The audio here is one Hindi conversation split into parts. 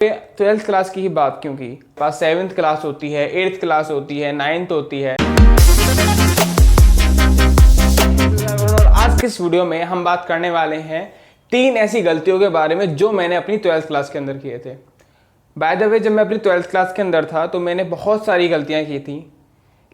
ट्वेल्थ क्लास की ही बात क्यों की? पास सेवन्थ क्लास होती है, एट्थ क्लास होती है, नाइन्थ होती है। और आज के इस वीडियो में हम बात करने वाले हैं 3 ऐसी गलतियों के बारे में जो मैंने अपनी ट्वेल्थ क्लास के अंदर किए थे। बाय द वे, जब मैं अपनी ट्वेल्थ क्लास के अंदर था तो मैंने बहुत सारी गलतियां की थी,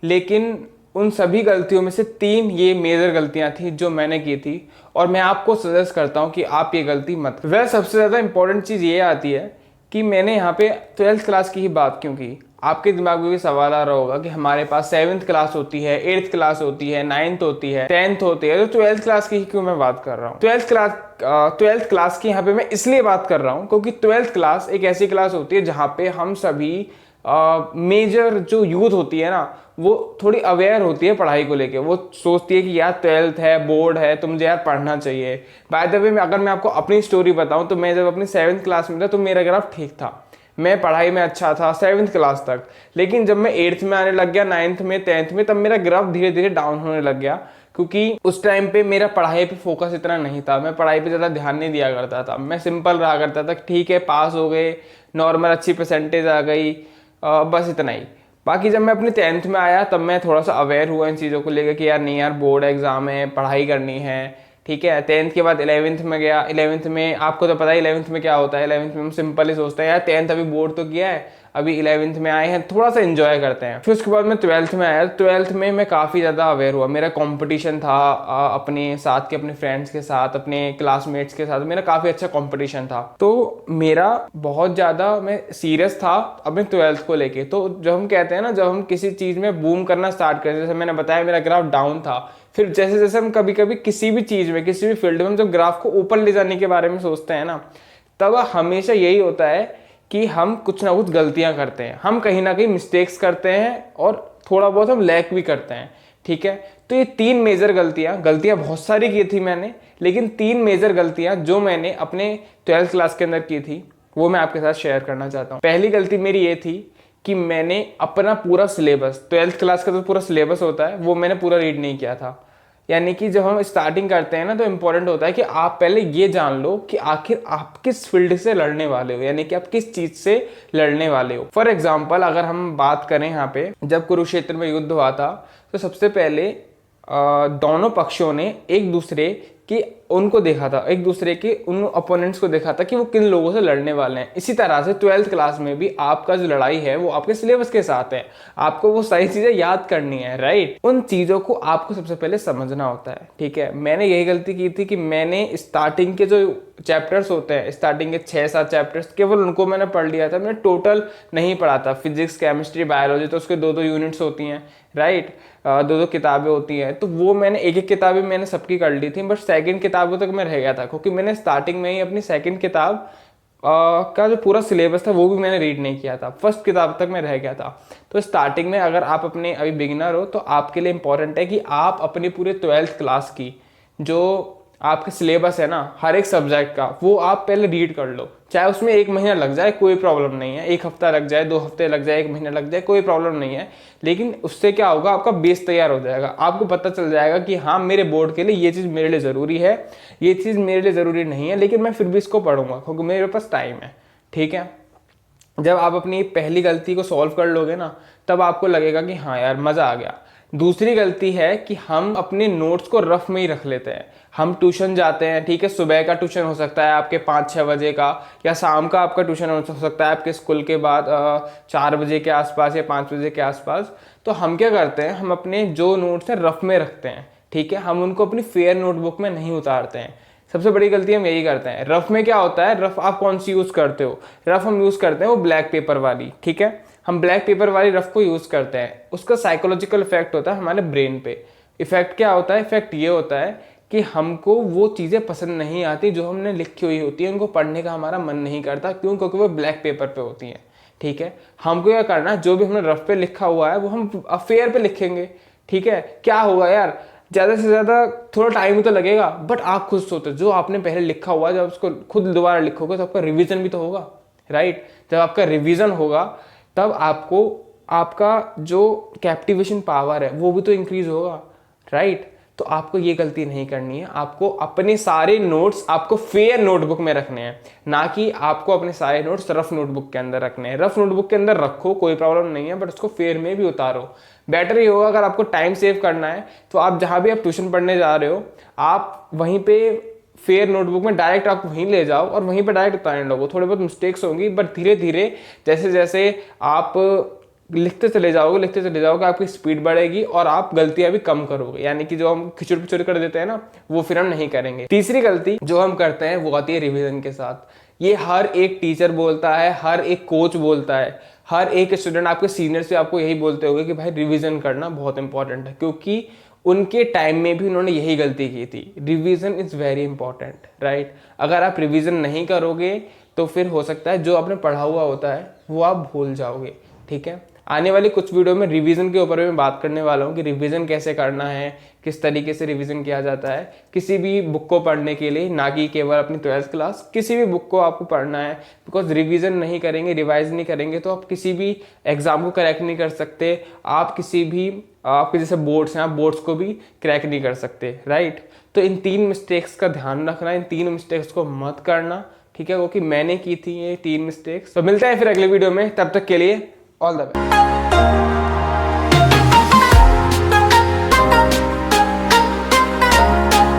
लेकिन उन सभी गलतियों में से 3 ये मेजर गलतियां थी जो मैंने की थी, और मैं आपको सजेस्ट करता हूं कि आप ये गलती मत करें। वह सबसे ज़्यादा इंपॉर्टेंट चीज़ ये आती है कि मैंने यहाँ पे ट्वेल्थ क्लास की ही बात क्यों की। आपके दिमाग में भी सवाल आ रहा होगा कि हमारे पास सेवन्थ क्लास होती है, एट्थ क्लास होती है, नाइन्थ होती है, टेंथ होती है, तो ट्वेल्थ क्लास की ही क्यों मैं बात कर रहा हूँ। ट्वेल्थ क्लास की यहाँ पे मैं इसलिए बात कर रहा हूँ क्योंकि ट्वेल्थ क्लास एक ऐसी क्लास होती है जहाँ पे हम सभी मेजर जो यूथ होती है ना, वो थोड़ी अवेयर होती है पढ़ाई को लेके। वो सोचती है कि यार ट्वेल्थ है, बोर्ड है, तो मुझे यार पढ़ना चाहिए। बाय द वे, अगर मैं आपको अपनी स्टोरी बताऊं तो मैं जब अपनी सेवन्थ क्लास में था तो मेरा ग्राफ ठीक था, मैं पढ़ाई में अच्छा था सेवन्थ क्लास तक। लेकिन जब मैं एट्थ में आने लग गया, नाइन्थ में, टेंथ में, तब मेरा ग्राफ धीरे धीरे डाउन होने लग गया, क्योंकि उस टाइम पे मेरा पढ़ाई पे फोकस इतना नहीं था। मैं पढ़ाई पे ज़्यादा ध्यान नहीं दिया करता था, मैं सिंपल रहा करता था। ठीक है, पास हो गए, नॉर्मल अच्छी परसेंटेज आ गई, बस इतना ही। बाकी जब मैं अपनी टेंथ में आया तब मैं थोड़ा सा अवेयर हुआ इन चीज़ों को लेकर कि यार नहीं यार, बोर्ड एग्जाम है, पढ़ाई करनी है। ठीक है, टेंथ के बाद 11th में गया। 11th में आपको तो पता है 11th में क्या होता है। 11th में हम सिंपल ही सोचते हैं यार टेंथ अभी बोर्ड तो किया है, अभी 11th में आए हैं, थोड़ा सा एंजॉय करते हैं। फिर उसके बाद मैं 12th में आया। 12th में मैं काफ़ी ज़्यादा अवेयर हुआ। मेरा कंपटीशन था अपने साथ के, अपने फ्रेंड्स के साथ, अपने क्लासमेट्स के साथ, मेरा काफ़ी अच्छा कंपटीशन था। तो मेरा बहुत ज़्यादा मैं सीरियस था अपने 12th को लेके। तो जब हम कहते हैं ना, जब हम किसी चीज़ में बूम करना स्टार्ट करते हैं, जैसे मैंने बताया मेरा ग्राफ डाउन था, फिर जैसे जैसे हम कभी कभी किसी भी चीज़ में, किसी भी फील्ड में, हम जब ग्राफ को ऊपर ले जाने के बारे में सोचते हैं ना, तब हमेशा यही होता है कि हम कुछ ना कुछ गलतियां करते हैं, हम कहीं ना कहीं मिस्टेक्स करते हैं, और थोड़ा बहुत हम लैक भी करते हैं। ठीक है, तो ये 3 मेजर गलतियां बहुत सारी की थी मैंने, लेकिन 3 मेजर गलतियां जो मैंने अपने 12th क्लास के अंदर की थी, वो मैं आपके साथ शेयर करना चाहता हूँ। पहली गलती मेरी ये थी कि मैंने अपना पूरा सिलेबस, 12th क्लास का जो पूरा सिलेबस होता है, वो मैंने पूरा रीड नहीं किया था। यानी कि जब हम स्टार्टिंग करते हैं ना, तो इम्पोर्टेंट होता है कि आप पहले ये जान लो कि आखिर आप किस फील्ड से लड़ने वाले हो, यानी कि आप किस चीज से लड़ने वाले हो। फॉर एग्जाम्पल, अगर हम बात करें यहाँ पे, जब कुरुक्षेत्र में युद्ध हुआ था, तो सबसे पहले दोनों पक्षों ने एक दूसरे की उनको देखा था, एक दूसरे के उन अपोनेंट्स को देखा था कि वो किन लोगों से लड़ने वाले हैं। इसी तरह से 12th क्लास में भी आपका जो लड़ाई है वो आपके सिलेबस के साथ है। आपको वो सारी चीजें याद करनी है, राइट। उन चीजों को आपको सबसे पहले समझना होता है। ठीक है, मैंने यही गलती की थी कि मैंने स्टार्टिंग के जो चैप्टर्स होते हैं, स्टार्टिंग के 6-7 चैप्टर्स, केवल उनको मैंने पढ़ लिया था। मैंने टोटल नहीं पढ़ा था। फिजिक्स, केमिस्ट्री, बायोलॉजी, तो उसके 2-2 यूनिट्स होती हैं, राइट, 2-2 किताबें होती हैं। तो वो मैंने एक किताबें मैंने सबकी कर ली थी, बट सेकंड किताबों तक मैं रह गया था, क्योंकि मैंने स्टार्टिंग में ही अपनी सेकंड किताब का जो पूरा सिलेबस था वो भी मैंने रीड नहीं किया था। फर्स्ट किताब तक मैं रह गया था। तो स्टार्टिंग में अगर आप अपने अभी बिगिनर हो, तो आपके लिए इंपॉर्टेंट है कि आप अपनी पूरे 12th क्लास की जो आपका सिलेबस है ना, हर एक सब्जेक्ट का, वो आप पहले रीड कर लो। चाहे उसमें 1 महीना लग जाए, कोई प्रॉब्लम नहीं है। 1 हफ्ता लग जाए, 2 हफ्ते लग जाए, 1 महीना लग जाए, कोई प्रॉब्लम नहीं है। लेकिन उससे क्या होगा, आपका बेस तैयार हो जाएगा। आपको पता चल जाएगा कि हाँ, मेरे बोर्ड के लिए ये चीज़ मेरे लिए ज़रूरी है, ये चीज़ मेरे लिए ज़रूरी नहीं है, लेकिन मैं फिर भी इसको पढ़ूंगा क्योंकि मेरे पास टाइम है। ठीक है, जब आप अपनी पहली गलती को सॉल्व कर लोगे ना, तब आपको लगेगा कि हाँ यार, मज़ा आ गया। दूसरी गलती है कि हम अपने नोट्स को रफ में ही रख लेते हैं। हम ट्यूशन जाते हैं, ठीक है, सुबह का ट्यूशन हो सकता है आपके 5-6 बजे का, या शाम का आपका ट्यूशन हो सकता है आपके स्कूल के बाद 4 बजे के आसपास या 5 बजे के आसपास। तो हम क्या करते हैं, हम अपने जो नोट्स हैं रफ में रखते हैं। ठीक है, हम उनको अपनी फेयर नोटबुक में नहीं उतारते हैं। सबसे बड़ी गलती हम यही करते हैं। रफ में क्या होता है, रफ आप कौन सी यूज़ करते हो? रफ हम यूज़ करते हैं वो ब्लैक पेपर वाली। ठीक है, हम ब्लैक पेपर वाली रफ को यूज़ करते हैं। उसका साइकोलॉजिकल इफेक्ट होता है हमारे ब्रेन पे। इफेक्ट क्या होता है? इफेक्ट ये होता है कि हमको वो चीज़ें पसंद नहीं आती जो हमने लिखी हुई होती है, उनको पढ़ने का हमारा मन नहीं करता। क्यों? क्योंकि वो ब्लैक पेपर पे होती हैं। ठीक है, हमको क्या करना है, जो भी हमने रफ पे लिखा हुआ है वो हम अफेयर पे लिखेंगे। ठीक है, क्या होगा यार, ज़्यादा से ज़्यादा थोड़ा टाइम ही तो लगेगा, बट आप खुद सोचो, जो आपने पहले लिखा हुआ है, जब उसको खुद दोबारा लिखोगे तो आपका रिवीजन भी तो होगा, राइट। जब आपका रिवीजन होगा तब आपको आपका जो कैप्टिवेशन पावर है वो भी तो इंक्रीज होगा, राइट। तो आपको ये गलती नहीं करनी है। आपको अपने सारे नोट्स आपको फेयर नोटबुक में रखने हैं, ना कि आपको अपने सारे नोट्स रफ नोटबुक के अंदर रखने हैं। रफ नोटबुक के अंदर रखो, कोई प्रॉब्लम नहीं है, बट उसको फेयर में भी उतारो। बेटर ये होगा, अगर आपको टाइम सेव करना है तो आप जहाँ भी आप ट्यूशन पढ़ने जा रहे हो, आप वहीं पे फेयर नोटबुक में डायरेक्ट आप वहीं ले जाओ और वहीं पे डायरेक्ट उतारने लगो। थोड़े बहुत मिस्टेक्स होंगी, बट धीरे धीरे जैसे जैसे आप लिखते चले जाओगे आपकी स्पीड बढ़ेगी और आप गलतियां भी कम करोगे। यानी कि जो हम खिचड़ पिचड़ कर देते हैं ना, वो फिर हम नहीं करेंगे। तीसरी गलती जो हम करते हैं वो आती है रिवीजन के साथ। ये हर एक टीचर बोलता है, हर एक कोच बोलता है, हर एक स्टूडेंट, आपके सीनियर्स भी आपको यही बोलते होंगे कि भाई रिवीजन करना बहुत इंपॉर्टेंट है, क्योंकि उनके टाइम में भी उन्होंने यही गलती की थी। Revision is very important, right. अगर आप रिवीजन नहीं करोगे तो फिर हो सकता है जो आपने पढ़ा हुआ होता है वो आप भूल जाओगे, ठीक है। आने वाली कुछ वीडियो में रिवीजन के ऊपर भी मैं बात करने वाला हूँ कि रिवीजन कैसे करना है, किस तरीके से रिवीजन किया जाता है किसी भी बुक को पढ़ने के लिए, ना कि केवल अपनी 12th क्लास। किसी भी बुक को आपको पढ़ना है, बिकॉज रिवीजन नहीं करेंगे, रिवाइज नहीं करेंगे तो आप किसी भी एग्जाम को क्रैक नहीं कर सकते। आप किसी भी आपके जैसे बोर्ड्स हैं, आप बोर्ड्स को भी क्रैक नहीं कर सकते, राइट। तो इन 3 मिस्टेक्स का ध्यान रखना, इन 3 मिस्टेक्स को मत करना, ठीक है, क्योंकि मैंने की थी ये 3 मिस्टेक्स। तो मिलते हैं फिर अगले वीडियो में, तब तक के लिए ऑल द बेस्ट।